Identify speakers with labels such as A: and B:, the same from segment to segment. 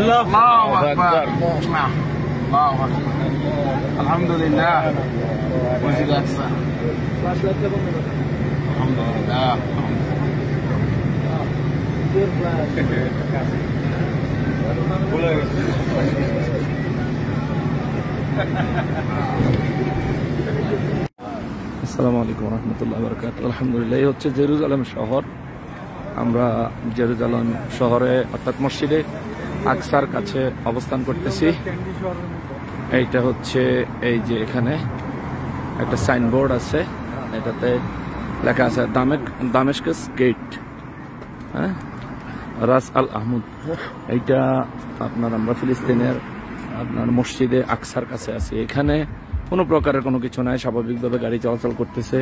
A: الله أكبر. الله أكبر. الحمد لله. مسجد الأقصى. الحمد لله.
B: আসসালামু আলাইকুম রহমতুল্লাহ বারাকাতুহু। আলহামদুলিল্লাহ, এই হচ্ছে জেরুজালেম শহর। আমরা জেরুজালেম শহরে অর্থাৎ মসজিদে আকসার কাছে অবস্থান করতেছি। এইটা হচ্ছে এই যে এখানে একটা সাইনবোর্ড আছে, এটাতে লেখা আছে দামেস্কাস গেট, হ্যাঁ, রাস আল আহমদ। এইটা আপনার আমরা ফিলিস্তিনের আপনার মসজিদে আকসার কাছে আছি। এখানে কোনো প্রকারের কোনো কিছু নাই, স্বাভাবিকভাবে গাড়ি চলাচল করতেছে,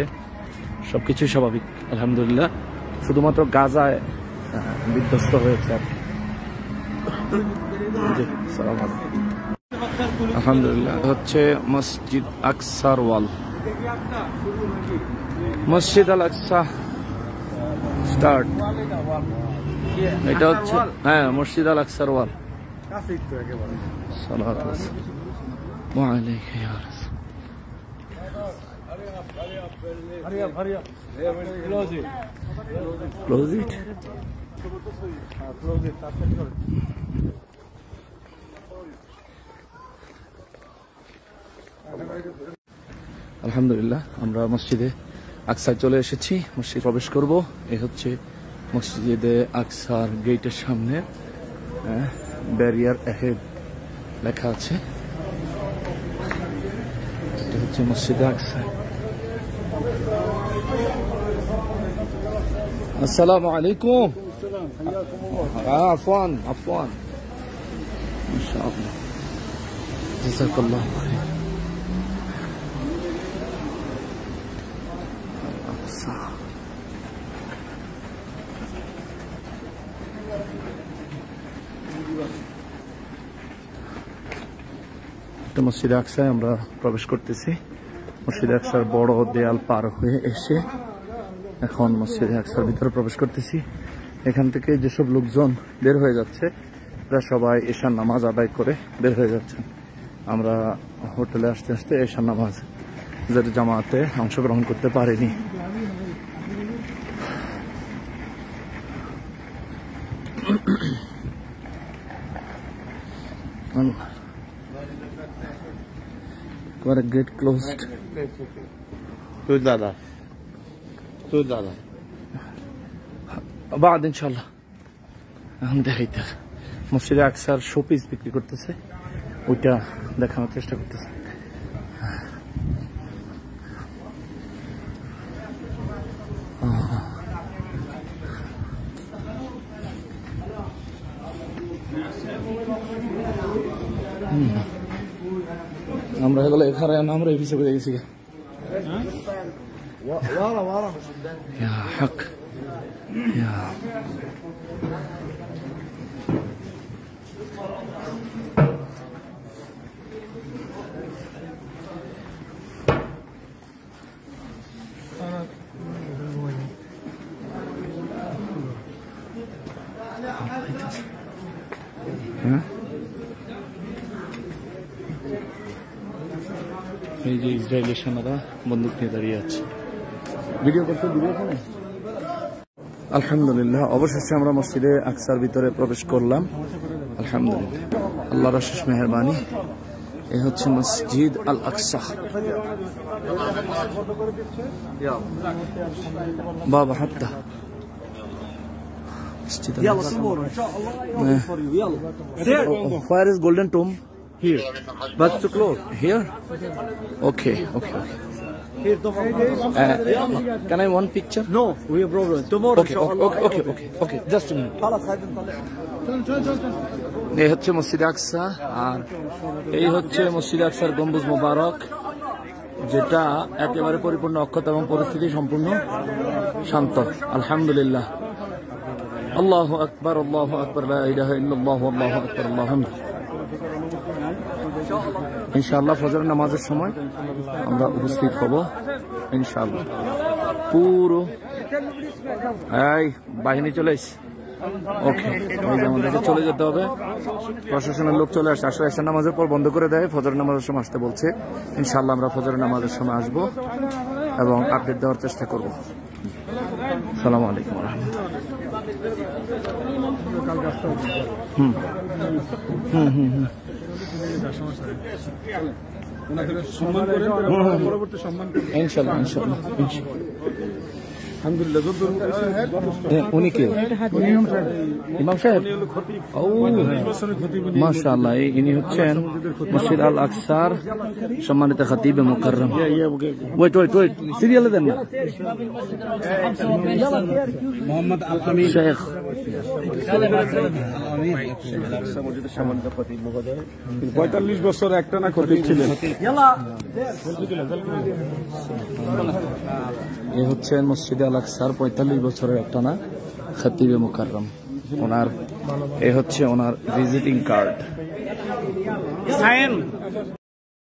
B: সবকিছুই স্বাভাবিক আলহামদুলিল্লাহ। শুধুমাত্র গাজায় বিধ্বস্ত হয়েছে আর আলহামদুলিল্লাহ। হচ্ছে মসজিদ আকসার ওয়াল, মসজিদ আল আকসা স্টার্ট। এটা হচ্ছে হ্যাঁ মসজিদ আল আকসার ওয়াল। Close it. আলহামদুলিল্লাহ, আমরা মসজিদে আকসায় চলে এসেছি। মসজিদ প্রবেশ করব। এই হচ্ছে মসজিদে আকসার গেটের সামনে ব্যারিয়ার অ্যাহেড লেখা আছে। এটা হচ্ছে মসজিদে আকসা। আসসালামু আলাইকুম। আফওয়ান আফওয়ান, ইনশাআল্লাহ, জাযাকাল্লাহু খাইর। আকসা মসজিদে আকসায় আমরা প্রবেশ করতেছি। মসজিদে আকসার বড় দেয়াল পার হয়ে এসে এখন মসজিদে আকসার ভিতরে প্রবেশ করতেছি। এখান থেকে যেসব লোকজন বের হয়ে যাচ্ছে এরা সবাই এশার নামাজ আদায় করে বের হয়ে যাচ্ছেন। আমরা হোটেলে আসতে আসতে এশার নামাজ জামাতে অংশগ্রহণ করতে পারিনি। Gate closed.
A: দাদা দাদা
B: বাদ ইনশাল্লাহ। এখন দেখাইতে মসজিদে আকসার শোপিস বিক্রি করতেছে, ওইটা দেখানোর চেষ্টা করতেছে। আমরা এগুলো এখানে আমরা এই পিছিয়ে গেছি। يا حق يا এই যে ইসরায়েলি সেনারা বন্দুক নিয়ে দাঁড়িয়ে আছে। ভিডিও করতে ভিডিও করে। আলহামদুলিল্লাহ, অবশেষে আমরা মসজিদে আকসার ভিতরে প্রবেশ করলাম। আলহামদুলিল্লাহ, আল্লাহর অশেষ মেহেরবানি। এই হচ্ছে মসজিদ আল আকসা। বাবা হাত্তা মসজিদ আল আকসা। Where is Golden Tomb?
A: Here, but too close.
B: Here? Okay. Can I one picture?
A: No, we have problem. Tomorrow.
B: Okay. Just a minute. এই হচ্ছে মসজিদ আকসা, আর এই হচ্ছে মসজিদ আকসার গম্বুজ মোবারক, যেটা একেবারে পরিপূর্ণ অক্ষত এবং পরিস্থিতি সম্পূর্ণ শান্ত। আলহামদুলিল্লাহ, আল্লাহু আকবার, আল্লাহু আকবার, লা ইলাহা ইল্লাল্লাহু, আল্লাহু আকবার, আল্লাহু আকবার। ইনশাআল্লাহ ফজর নামাজের সময় আমরা উপস্থিত হব ইনশাআল্লাহ। পুরো এই বাহিনী চলে এসেছে। ওকে, আমাদেরকে চলে যেতে হবে। প্রশাসনের লোক চলে আসছে, আসলে এশার নামাজের পর বন্ধ করে দেয়, ফজর নামাজের সময় আসতে বলছে। ইনশাআল্লাহ আমরা ফজরের নামাজের সময় আসবো এবং আপডেট দেওয়ার চেষ্টা করব। আসসালামু আলাইকুম ওয়া রাহমাতুল্লাহ। ইনশাআল্লাহ ইনশাআল্লাহ। উনি কে? ইমাম সাহেব। ও মাশাআল্লাহ, ইনি হচ্ছেন মসজিদ আল আকসার সম্মানিত খতিবে মুকাররম। ওয়েট ওয়েট ওয়েট, সিরিয়ালে দেন না।
C: মোহাম্মদ আল আমিন
B: শেখ।
C: 45 বছর একটানা খতিব ছিলেন।
B: এ হচ্ছেন মসজিদে আল আকসার 45 বছরের একটানা খতিবে মুকাররম। ওনার এ হচ্ছে ওনার ভিজিটিং কার্ড।